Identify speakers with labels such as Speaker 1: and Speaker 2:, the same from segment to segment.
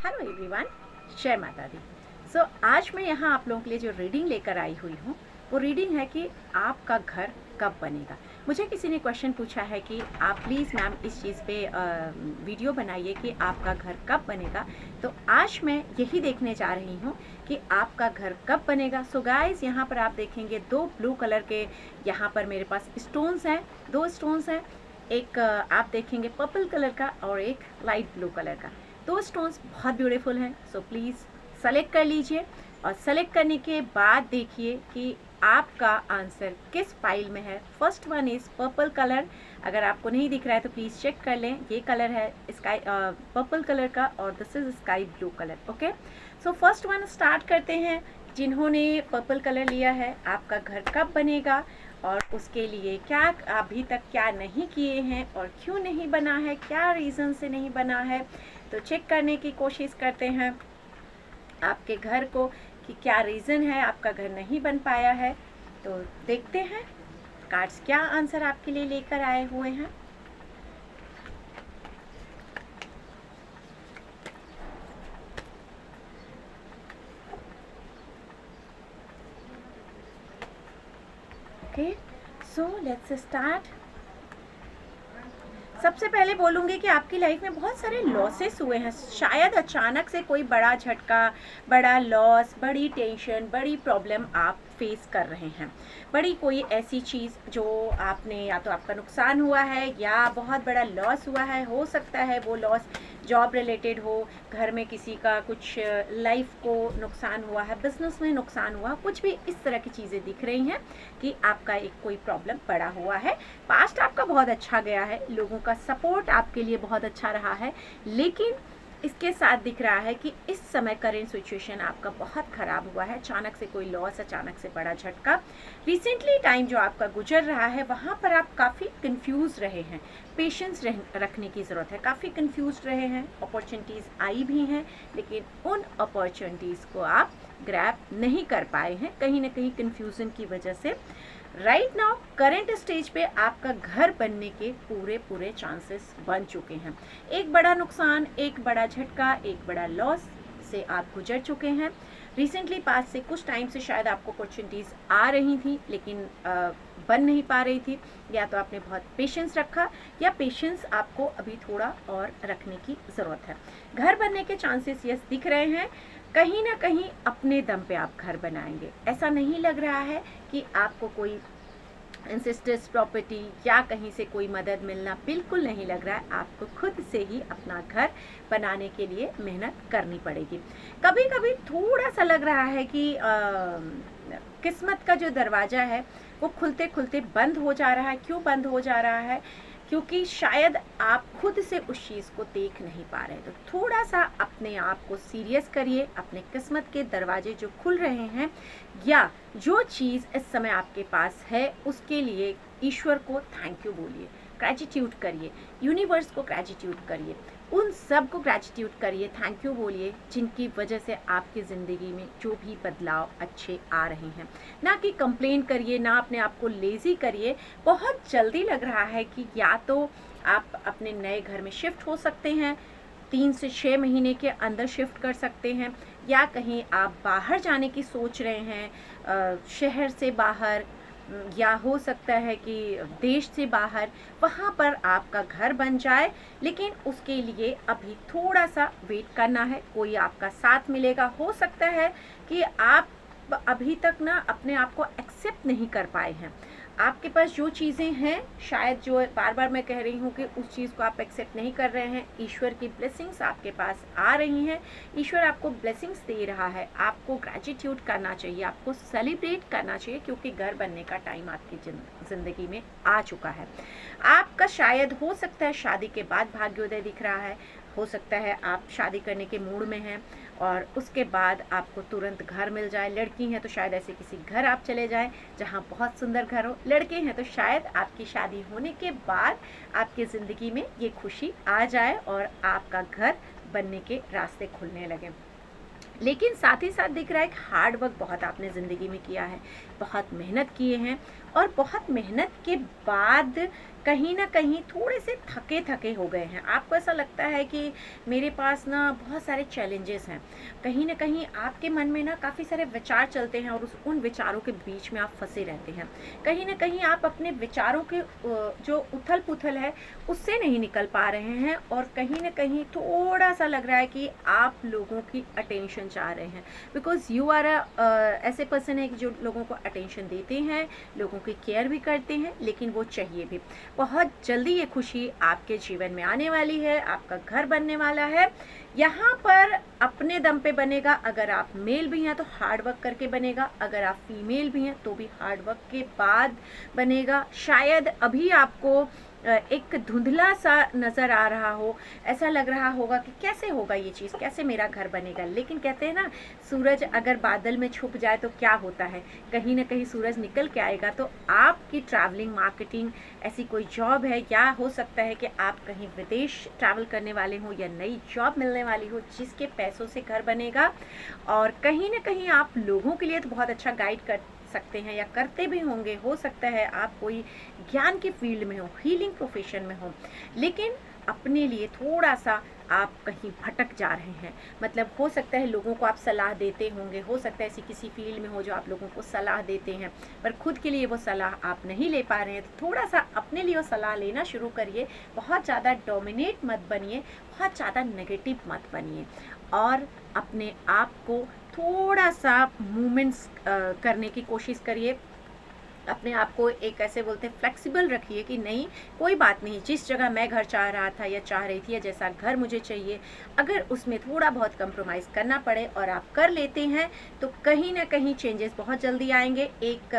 Speaker 1: Hello everyone, जय माता दी। आज मैं यहाँ आप लोगों के लिए जो रीडिंग लेकर आई हुई हूँ वो रीडिंग है कि आपका घर कब बनेगा। मुझे किसी ने क्वेश्चन पूछा है कि आप प्लीज़ मैम इस चीज़ पे वीडियो बनाइए कि आपका घर कब बनेगा। तो आज मैं यही देखने जा रही हूँ कि आपका घर कब बनेगा। सो गाइस, यहाँ पर आप देखेंगे दो ब्लू कलर के यहाँ पर मेरे पास स्टोन्स हैं, दो स्टोन्स हैं। एक आप देखेंगे पर्पल कलर का और एक लाइट ब्लू कलर का। दो स्टोन्स बहुत ब्यूटीफुल हैं। सो प्लीज़ सेलेक्ट कर लीजिए और सेलेक्ट करने के बाद देखिए कि आपका आंसर किस फाइल में है। First one is purple colour. अगर आपको नहीं दिख रहा है तो प्लीज़ चेक कर लें। ये कलर है स्काई पर्पल कलर का और this is sky blue colour. Okay, so first one start करते हैं। जिन्होंने पर्पल कलर लिया है, आपका घर कब बनेगा और उसके लिए क्या अभी तक क्या नहीं किए हैं और क्यों नहीं बना है, क्या रीज़न से नहीं बना है, तो चेक करने की कोशिश करते हैं आपके घर को कि क्या रीज़न है आपका घर नहीं बन पाया है। तो देखते हैं कार्ड्स क्या आंसर आपके लिए लेकर आए हुए हैं। Okay, so let's start. सबसे पहले बोलूँगी कि आपकी लाइफ में बहुत सारे लॉसेस हुए हैं। शायद अचानक से कोई बड़ा झटका, बड़ा लॉस, बड़ी टेंशन, बड़ी प्रॉब्लम आप फेस कर रहे हैं। बड़ी कोई ऐसी चीज़ जो आपने, या तो आपका नुकसान हुआ है या बहुत बड़ा लॉस हुआ है। हो सकता है वो लॉस जॉब रिलेटेड हो, घर में किसी का कुछ लाइफ को नुकसान हुआ है, बिजनेस में नुकसान हुआ, कुछ भी इस तरह की चीज़ें दिख रही हैं कि आपका एक कोई प्रॉब्लम पड़ा हुआ है। पास्ट आपका बहुत अच्छा गया है, लोगों का सपोर्ट आपके लिए बहुत अच्छा रहा है, लेकिन इसके साथ दिख रहा है कि इस समय करेंट सिचुएशन आपका बहुत ख़राब हुआ है। अचानक से कोई लॉस, अचानक से बड़ा झटका, रिसेंटली टाइम जो आपका गुजर रहा है वहाँ पर आप काफ़ी कंफ्यूज रहे हैं। पेशेंस रखने की ज़रूरत है। काफ़ी कंफ्यूज रहे हैं, अपॉर्चुनिटीज़ आई भी हैं लेकिन उन अपॉर्चुनिटीज़ को आप ग्रैब नहीं कर पाए हैं, कहीं ना कहीं कंफ्यूजन की वजह से। राइट नाउ करंट स्टेज पे आपका घर बनने के पूरे चांसेस बन चुके हैं। एक बड़ा नुकसान, एक बड़ा झटका, एक बड़ा लॉस से आप गुजर चुके हैं। रिसेंटली पास से कुछ टाइम से शायद आपको अपॉर्चुनिटीज़ आ रही थी लेकिन बन नहीं पा रही थी, या तो आपने बहुत पेशेंस रखा या पेशेंस आपको अभी थोड़ा और रखने की ज़रूरत है। घर बनने के चांसेस यस दिख रहे हैं। कहीं ना कहीं अपने दम पे आप घर बनाएंगे। ऐसा नहीं लग रहा है कि आपको कोई इंसिस्टर्स प्रॉपर्टी या कहीं से कोई मदद मिलना, बिल्कुल नहीं लग रहा है। आपको खुद से ही अपना घर बनाने के लिए मेहनत करनी पड़ेगी। कभी कभी थोड़ा सा लग रहा है कि किस्मत का जो दरवाज़ा है वो खुलते खुलते बंद हो जा रहा है। क्यों बंद हो जा रहा है? क्योंकि शायद आप खुद से उस चीज़ को देख नहीं पा रहे। तो थोड़ा सा अपने आप को सीरियस करिए। अपने किस्मत के दरवाजे जो खुल रहे हैं या जो चीज़ इस समय आपके पास है उसके लिए ईश्वर को थैंक यू बोलिए, ग्रेटिट्यूड करिए, यूनिवर्स को ग्रेटिट्यूड करिए, उन सब को ग्रेटिट्यूड करिए, थैंक यू बोलिए जिनकी वजह से आपकी ज़िंदगी में जो भी बदलाव अच्छे आ रहे हैं। ना कि कंप्लेन करिए, ना अपने आप को लेज़ी करिए। बहुत जल्दी लग रहा है कि या तो आप अपने नए घर में शिफ्ट हो सकते हैं, 3 से 6 महीने के अंदर शिफ्ट कर सकते हैं, या कहीं आप बाहर जाने की सोच रहे हैं, शहर से बाहर, या हो सकता है कि देश से बाहर, वहाँ पर आपका घर बन जाए। लेकिन उसके लिए अभी थोड़ा सा वेट करना है, कोई आपका साथ मिलेगा। हो सकता है कि आप अभी तक ना अपने आप को एक्सेप्ट नहीं कर पाए हैं। आपके पास जो चीज़ें हैं, शायद जो बार बार मैं कह रही हूँ कि उस चीज़ को आप एक्सेप्ट नहीं कर रहे हैं। ईश्वर की ब्लेसिंग्स आपके पास आ रही हैं, ईश्वर आपको ब्लेसिंग्स दे रहा है। आपको ग्रेटिट्यूड करना चाहिए, आपको सेलिब्रेट करना चाहिए, क्योंकि घर बनने का टाइम आपकी ज़िंदगी में आ चुका है। आपका शायद हो सकता है शादी के बाद भाग्योदय दिख रहा है। हो सकता है आप शादी करने के मूड में हैं और उसके बाद आपको तुरंत घर मिल जाए। लड़की हैं तो शायद ऐसे किसी घर आप चले जाएं जहां बहुत सुंदर घर हो। लड़के हैं तो शायद आपकी शादी होने के बाद आपकी ज़िंदगी में ये खुशी आ जाए और आपका घर बनने के रास्ते खुलने लगे। लेकिन साथ ही साथ दिख रहा है कि हार्ड वर्क बहुत आपने ज़िंदगी में किया है, बहुत मेहनत किए हैं, और बहुत मेहनत के बाद कहीं न कहीं थोड़े से थके-थके हो गए हैं। आपको ऐसा लगता है कि मेरे पास ना बहुत सारे चैलेंजेस हैं। कहीं न कहीं आपके मन में ना काफ़ी सारे विचार चलते हैं और उन विचारों के बीच में आप फँसे रहते हैं। कहीं न कहीं आप अपने विचारों के जो उथल-पुथल है उससे नहीं निकल पा रहे हैं और कहीं न कहीं थोड़ा-सा लग रहा है कि आप लोगों की अटेंशन चाह रहे हैं। बिकॉज़ यू आर ऐसे पर्सन है कि जो लोगों को अटेंशन देते हैं, लोगों की केयर भी करते हैं, लेकिन वो चाहिए भी। बहुत जल्दी ये खुशी आपके जीवन में आने वाली है, आपका घर बनने वाला है। यहाँ पर अपने दम पे बनेगा। अगर आप मेल भी हैं तो हार्ड वर्क करके बनेगा, अगर आप फीमेल भी हैं तो भी हार्ड वर्क के बाद बनेगा। शायद अभी आपको एक धुंधला सा नज़र आ रहा हो, ऐसा लग रहा होगा कि कैसे होगा ये चीज़, कैसे मेरा घर बनेगा। लेकिन कहते हैं ना, सूरज अगर बादल में छुप जाए तो क्या होता है, कहीं ना कहीं सूरज निकल के आएगा। तो आपकी ट्रैवलिंग मार्केटिंग ऐसी कोई जॉब है, या हो सकता है कि आप कहीं विदेश ट्रैवल करने वाले हो, या नई जॉब मिलने वाली हो जिसके पैसों से घर बनेगा। और कहीं ना कहीं आप लोगों के लिए तो बहुत अच्छा गाइड कर सकते हैं या करते भी होंगे। हो सकता है आप कोई ज्ञान की फील्ड में हो, हीलिंग प्रोफेशन में हो, लेकिन अपने लिए थोड़ा सा आप कहीं भटक जा रहे हैं। मतलब हो सकता है लोगों को आप सलाह देते होंगे, हो सकता है ऐसी किसी फील्ड में हो जो आप लोगों को सलाह देते हैं, पर खुद के लिए वो सलाह आप नहीं ले पा रहे हैं। तो थोड़ा सा अपने लिए वो सलाह लेना शुरू करिए। बहुत ज़्यादा डोमिनेट मत बनिए, बहुत ज़्यादा नेगेटिव मत बनिए, और अपने आप को थोड़ा सा मूवमेंट्स करने की कोशिश करिए। अपने आप को एक ऐसे बोलते हैं फ्लेक्सिबल रखिए कि नहीं, कोई बात नहीं, जिस जगह मैं घर चाह रहा था या चाह रही थी, या जैसा घर मुझे चाहिए, अगर उसमें थोड़ा बहुत कंप्रोमाइज़ करना पड़े और आप कर लेते हैं तो कहीं ना कहीं चेंजेस बहुत जल्दी आएंगे। एक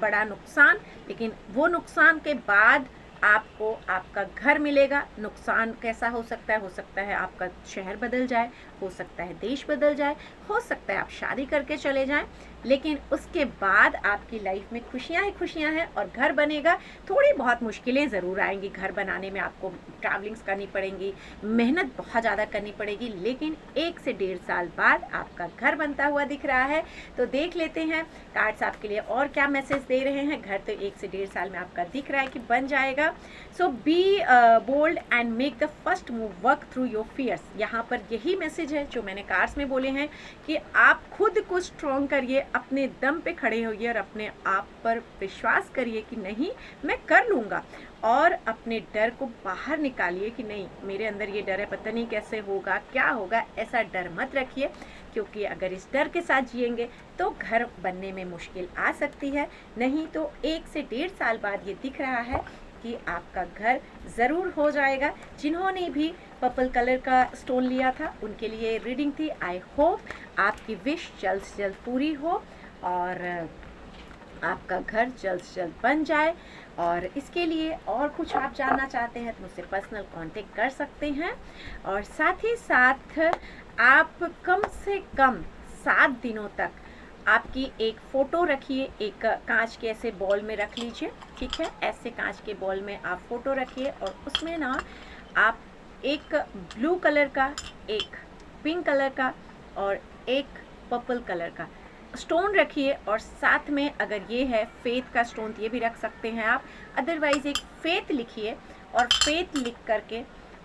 Speaker 1: बड़ा नुकसान, लेकिन वो नुकसान के बाद आपको आपका घर मिलेगा। नुकसान कैसा हो सकता है आपका शहर बदल जाए, हो सकता है देश बदल जाए, हो सकता है आप शादी करके चले जाएं, लेकिन उसके बाद आपकी लाइफ में खुशियां ही खुशियां हैं और घर बनेगा। थोड़ी बहुत मुश्किलें ज़रूर आएंगी घर बनाने में, आपको ट्रैवलिंग्स करनी पड़ेंगी, मेहनत बहुत ज़्यादा करनी पड़ेगी, लेकिन 1 से 1.5 साल बाद आपका घर बनता हुआ दिख रहा है। तो देख लेते हैं कार्ड्स आपके लिए और क्या मैसेज दे रहे हैं। घर तो 1 से 1.5 साल में आपका दिख रहा है कि बन जाएगा। So be bold and make the first move, work through your fears. यहाँ पर यही मैसेज है जो मैंने कार्ड्स में बोले हैं कि आप खुद को स्ट्रॉन्ग करिए, अपने दम पे खड़े होइए और अपने आप पर विश्वास करिए कि नहीं, मैं कर लूँगा। और अपने डर को बाहर निकालिए कि नहीं, मेरे अंदर ये डर है, पता नहीं कैसे होगा, क्या होगा। ऐसा डर मत रखिए, क्योंकि अगर इस डर के साथ जिएंगे तो घर बनने में मुश्किल आ सकती है। नहीं तो 1 से 1.5 साल बाद ये दिख रहा है कि आपका घर ज़रूर हो जाएगा। जिन्होंने भी पर्पल कलर का स्टोन लिया था उनके लिए रीडिंग थी। आई होप आपकी विश जल्द से जल्द पूरी हो और आपका घर जल्द से जल्द बन जाए। और इसके लिए और कुछ आप जानना चाहते हैं तो मुझसे पर्सनल कांटेक्ट कर सकते हैं। और साथ ही साथ आप कम से कम 7 दिनों तक आपकी एक फ़ोटो रखिए, एक कांच के ऐसे बॉल में रख लीजिए, ठीक है। ऐसे कांच के बॉल में आप फ़ोटो रखिए और उसमें ना आप एक ब्लू कलर का, एक पिंक कलर का और एक पर्पल कलर का स्टोन रखिए। और साथ में अगर ये है फेथ का स्टोन तो ये भी रख सकते हैं आप। अदरवाइज़ एक फेथ लिखिए और फेथ लिख करके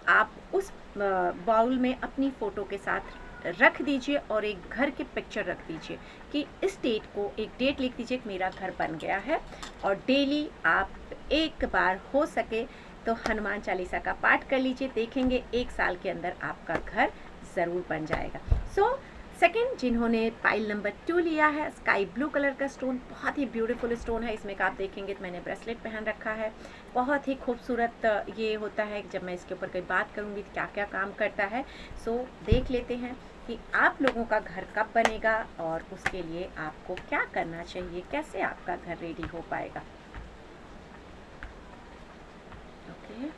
Speaker 1: आप उस बाउल में अपनी फ़ोटो के साथ रख दीजिए और एक घर की पिक्चर रख दीजिए कि इस डेट को, एक डेट लिख दीजिए कि मेरा घर बन गया है। और डेली आप एक बार हो सके तो हनुमान चालीसा का पाठ कर लीजिए। देखेंगे 1 साल के अंदर आपका घर ज़रूर बन जाएगा। सो सेकंड, जिन्होंने पाइल नंबर 2 लिया है, स्काई ब्लू कलर का स्टोन, बहुत ही ब्यूटीफुल स्टोन है। इसमें का आप देखेंगे तो मैंने ब्रेसलेट पहन रखा है, बहुत ही खूबसूरत ये होता है। जब मैं इसके ऊपर कोई बात करूँगी तो क्या क्या काम करता है। सो देख लेते हैं कि आप लोगों का घर कब बनेगा और उसके लिए आपको क्या करना चाहिए, कैसे आपका घर रेडी हो पाएगा। ओके,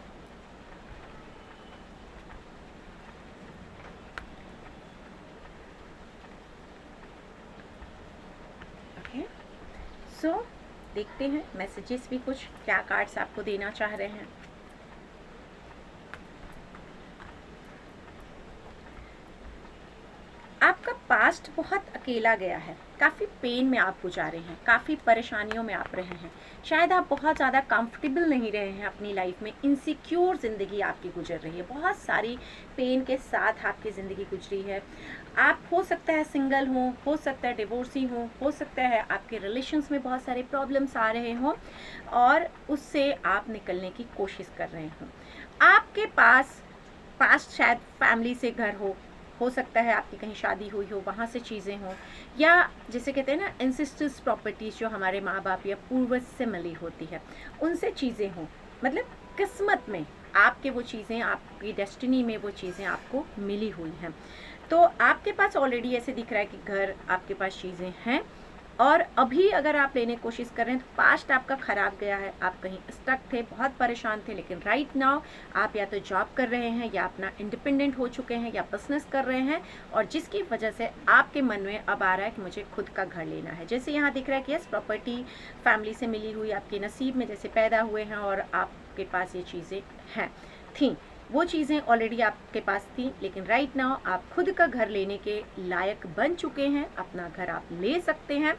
Speaker 1: सो देखते हैं मैसेजेस भी कुछ क्या कार्ड्स आपको देना चाह रहे हैं। आपका पास्ट बहुत अकेला गया है, काफ़ी पेन में आप गुजारे हैं, काफ़ी परेशानियों में आप रहे हैं, शायद आप बहुत ज़्यादा कंफर्टेबल नहीं रहे हैं अपनी लाइफ में, इनसिक्योर ज़िंदगी आपकी गुजर रही है, बहुत सारी पेन के साथ आपकी ज़िंदगी गुजरी है। आप हो सकता है सिंगल हो सकता है डिवोर्सी हो सकता है आपके रिलेशंस में बहुत सारे प्रॉब्लम्स आ रहे हों और उससे आप निकलने की कोशिश कर रहे हों। आपके पास शायद फैमिली से घर हो सकता है आपकी कहीं शादी हुई हो, वहाँ से चीज़ें हों, या जैसे कहते हैं ना एंसेस्टर्स प्रॉपर्टीज़ जो हमारे माँ बाप या पूर्वज से मिली होती है, उनसे चीज़ें हों। मतलब किस्मत में आपके वो चीज़ें, आपकी डेस्टिनी में वो चीज़ें आपको मिली हुई हैं। तो आपके पास ऑलरेडी ऐसे दिख रहा है कि घर, आपके पास चीज़ें हैं, और अभी अगर आप लेने की कोशिश कर रहे हैं तो पास्ट आपका ख़राब गया है, आप कहीं स्टक थे, बहुत परेशान थे, लेकिन राइट नाउ आप या तो जॉब कर रहे हैं या अपना इंडिपेंडेंट हो चुके हैं या बिजनेस कर रहे हैं, और जिसकी वजह से आपके मन में अब आ रहा है कि मुझे खुद का घर लेना है। जैसे यहाँ दिख रहा है कि यस, प्रॉपर्टी फैमिली से मिली हुई आपके नसीब में जैसे पैदा हुए हैं और आपके पास ये चीज़ें हैं, थी वो चीज़ें ऑलरेडी आपके पास थी, लेकिन राइट नाउ आप खुद का घर लेने के लायक बन चुके हैं, अपना घर आप ले सकते हैं।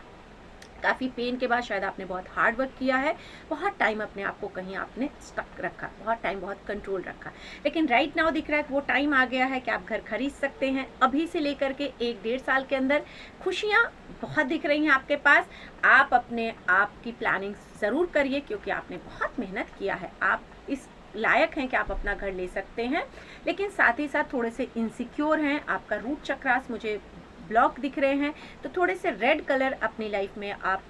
Speaker 1: काफ़ी पेन के बाद शायद आपने बहुत हार्ड वर्क किया है, बहुत टाइम अपने आप को कहीं आपने स्टक रखा, बहुत टाइम बहुत कंट्रोल रखा, लेकिन राइट नाउ दिख रहा है कि वो टाइम आ गया है कि आप घर खरीद सकते हैं। अभी से लेकर के 1-1.5 साल के अंदर खुशियाँ बहुत दिख रही हैं आपके पास। आप अपने आप की प्लानिंग ज़रूर करिए, क्योंकि आपने बहुत मेहनत किया है, आप इस लायक हैं कि आप अपना घर ले सकते हैं। लेकिन साथ ही साथ थोड़े से इनसिक्योर हैं, आपका रूट चक्रास मुझे ब्लॉक दिख रहे हैं, तो थोड़े से रेड कलर अपनी लाइफ में आप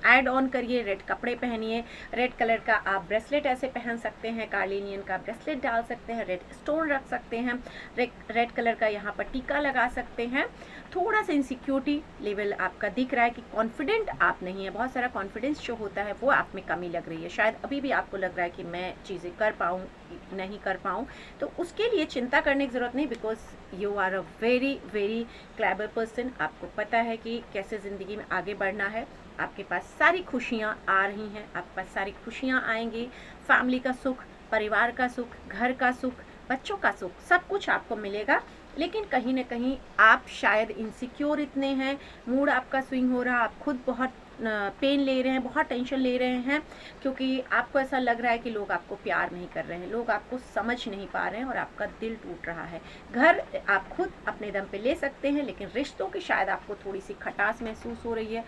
Speaker 1: ऐड ऑन करिए, रेड कपड़े पहनिए, रेड कलर का आप ब्रेसलेट ऐसे पहन सकते हैं, कार्लिनियन का ब्रेसलेट डाल सकते हैं, रेड स्टोन रख सकते हैं, रेड कलर का यहाँ पर टीका लगा सकते हैं। थोड़ा सा इनसिक्योरिटी लेवल आपका दिख रहा है कि कॉन्फिडेंट आप नहीं है, बहुत सारा कॉन्फिडेंस जो होता है वो आप में कमी लग रही है, शायद अभी भी आपको लग रहा है कि मैं चीज़ें कर पाऊँ नहीं कर पाऊँ, तो उसके लिए चिंता करने की ज़रूरत नहीं, because you are a very very clever person. आपको पता है कि कैसे ज़िंदगी में आगे बढ़ना है, आपके पास सारी खुशियाँ आ रही हैं, आपके पास सारी खुशियाँ आएंगी, फैमिली का सुख, परिवार का सुख, घर का सुख, बच्चों का सुख, सब कुछ आपको मिलेगा। लेकिन कहीं ना कहीं आप शायद इनसिक्योर इतने हैं, मूड आपका स्विंग हो रहा, आप खुद बहुत पेन ले रहे हैं, बहुत टेंशन ले रहे हैं, क्योंकि आपको ऐसा लग रहा है कि लोग आपको प्यार नहीं कर रहे हैं, लोग आपको समझ नहीं पा रहे हैं और आपका दिल टूट रहा है। घर आप खुद अपने दम पे ले सकते हैं, लेकिन रिश्तों की शायद आपको थोड़ी सी खटास महसूस हो रही है,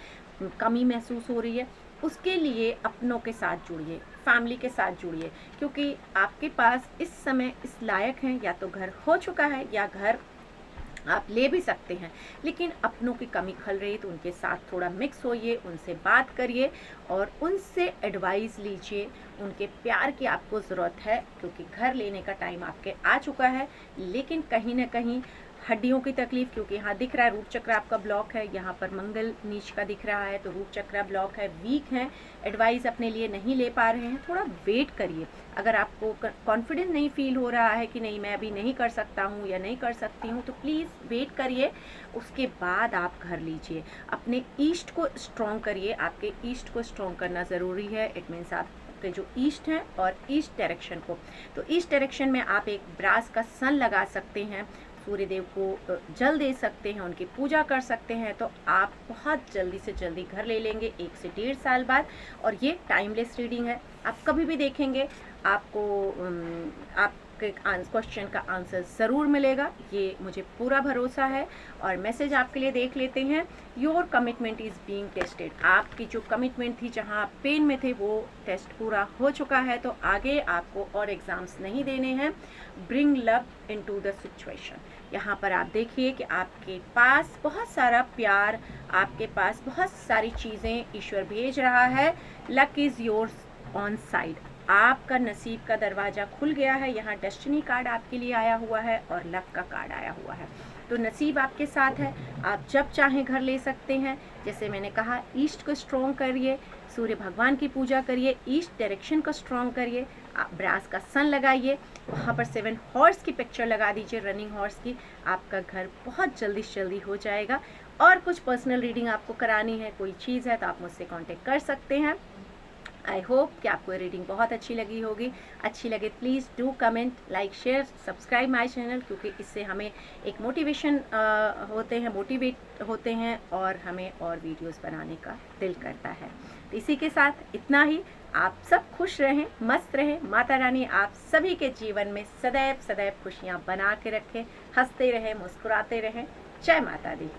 Speaker 1: कमी महसूस हो रही है। उसके लिए अपनों के साथ जुड़िए, फैमिली के साथ जुड़िए, क्योंकि आपके पास इस समय इस लायक हैं, या तो घर हो चुका है या घर आप ले भी सकते हैं, लेकिन अपनों की कमी खल रही है, तो उनके साथ थोड़ा मिक्स होइए, उनसे बात करिए और उनसे एडवाइस लीजिए। उनके प्यार की आपको ज़रूरत है, क्योंकि घर लेने का टाइम आपके आ चुका है। लेकिन कहीं ना कहीं हड्डियों की तकलीफ, क्योंकि यहाँ दिख रहा है रूट चक्र आपका ब्लॉक है, यहाँ पर मंगल नीच का दिख रहा है, तो रूट चक्र ब्लॉक है, वीक है, एडवाइस अपने लिए नहीं ले पा रहे हैं, थोड़ा वेट करिए। अगर आपको कॉन्फिडेंट नहीं फील हो रहा है कि नहीं मैं अभी नहीं कर सकता हूँ या नहीं कर सकती हूँ, तो प्लीज़ वेट करिए, उसके बाद आप घर लीजिए। अपने ईस्ट को स्ट्रॉन्ग करिए, आपके ईस्ट को स्ट्रॉन्ग करना ज़रूरी है। इट मीन्स आप के जो ईस्ट हैं और ईस्ट डायरेक्शन को, तो ईस्ट डायरेक्शन में आप एक ब्रास का सन लगा सकते हैं, सूर्य देव को जल दे सकते हैं, उनकी पूजा कर सकते हैं, तो आप बहुत जल्दी से जल्दी घर ले लेंगे 1 से 1.5 साल बाद। और ये टाइमलेस रीडिंग है, आप कभी भी देखेंगे आपको आपके क्वेश्चन का आंसर ज़रूर मिलेगा, ये मुझे पूरा भरोसा है। और मैसेज आपके लिए देख लेते हैं। Your commitment is being tested, आपकी जो कमिटमेंट थी, जहाँ आप पेन में थे, वो टेस्ट पूरा हो चुका है, तो आगे आपको और एग्ज़ाम्स नहीं देने हैं। Bring love into the situation, यहाँ पर आप देखिए कि आपके पास बहुत सारा प्यार, आपके पास बहुत सारी चीज़ें ईश्वर भेज रहा है। Luck is yours on side, आपका नसीब का दरवाज़ा खुल गया है। यहाँ डेस्टिनी कार्ड आपके लिए आया हुआ है और लक का कार्ड आया हुआ है, तो नसीब आपके साथ है, आप जब चाहें घर ले सकते हैं। जैसे मैंने कहा, ईस्ट को स्ट्रॉन्ग करिए, सूर्य भगवान की पूजा करिए, ईस्ट डायरेक्शन को स्ट्रॉन्ग करिए, आप ब्रास का सन लगाइए, वहाँ पर 7 हॉर्स की पिक्चर लगा दीजिए, रनिंग हॉर्स की, आपका घर बहुत जल्दी से जल्दी हो जाएगा। और कुछ पर्सनल रीडिंग आपको करानी है, कोई चीज़ है, तो आप मुझसे कांटेक्ट कर सकते हैं। आई होप कि आपको ये रीडिंग बहुत अच्छी लगी होगी। अच्छी लगे please do comment, like, share, subscribe my channel, क्योंकि इससे हमें एक मोटिवेशन मोटिवेट होते हैं और हमें और वीडियोस बनाने का दिल करता है। तो इसी के साथ इतना ही। आप सब खुश रहें, मस्त रहें। माता रानी आप सभी के जीवन में सदैव सदैव खुशियाँ बना के रखें, हंसते रहें, मुस्कुराते रहें। जय माता दी।